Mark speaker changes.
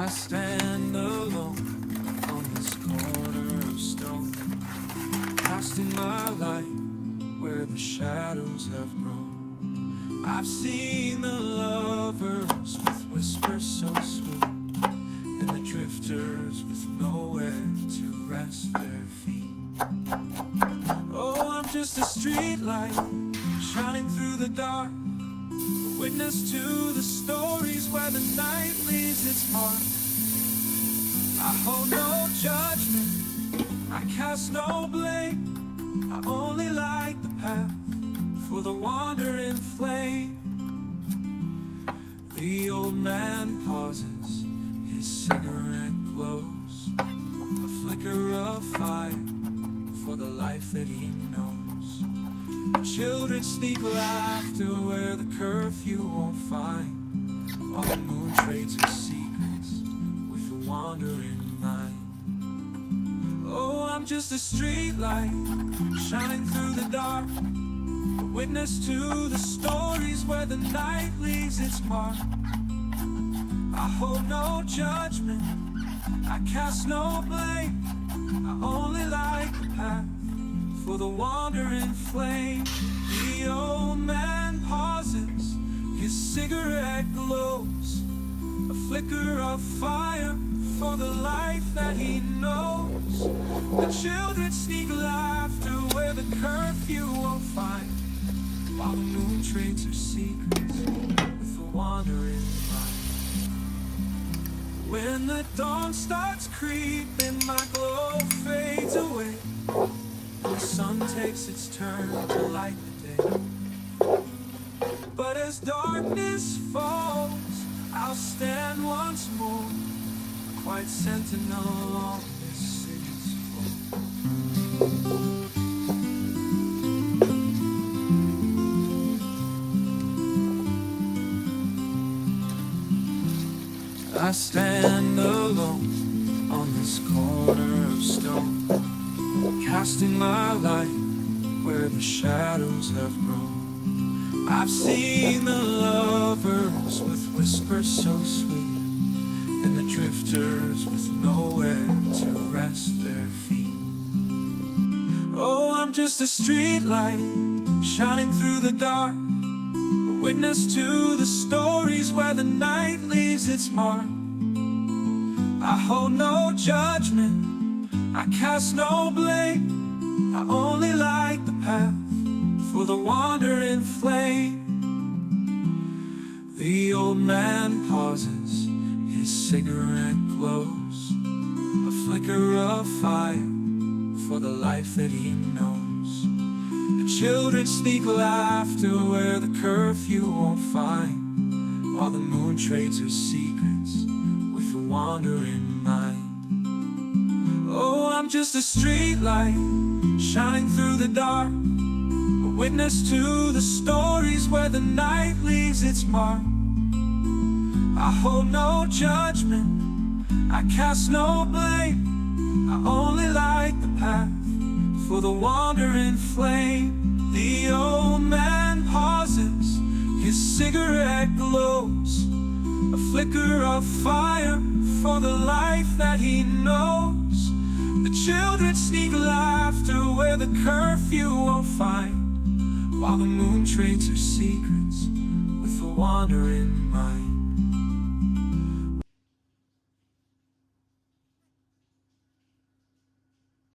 Speaker 1: I stand alone on this corner of stone, casting my light where the shadows have grown. I've seen the lovers with whispers so sweet, and the drifters with nowhere to rest their feet. Oh, I'm just a street light shining through the dark, a witness to the stories where the night leaves its mark. I hold no judgment, I cast no blame, I only light the path for the wandering flame. The old man pauses, his cigarette glows, a flicker of fire for the life that he knows. Children sneak laughter where the curfew won't find, while the moon trades her secrets with a wandering mind. Oh, I'm just a street light shining through the dark, a witness to the stories where the night leaves its mark. I hold no judgment, I cast no blame, I only light the path for the wandering flame. The old man pauses, his cigarette glows, a flicker of fire for the life that he knows. The children sneak laughter where the curfew won't find, while the moon trades her secrets with the wandering mind. When the dawn starts creeping, my glow fades away, and the sun takes its turn to light the day. But as darkness falls, I'll stand once more, quiet sentinel on this city's floor. I stand alone on this corner of stone, casting my light where the shadows have grown. I've seen the lovers with whispers so sweet, and the drifters with nowhere to rest their feet. Oh, I'm just a street light shining through the dark, a witness to the stories where the night leaves its mark. I hold no judgment, I cast no blame, I only light the path for the wandering flame. The old man pauses, his cigarette glows, a flicker of fire for the life that he knows. The children sneak laughter where the curfew won't find, while the moon trades her secrets with a wandering mind. Oh, I'm just a street light shining through the dark, a witness to the stories where the night leaves its mark. I hold no judgment, I cast no blame, I only light the path for the wandering flame. The old man pauses, his cigarette glows, a flicker of fire for the life that he knows. The children sneak laughter where the curfew won't find, while the moon trades her secrets with a wandering mind.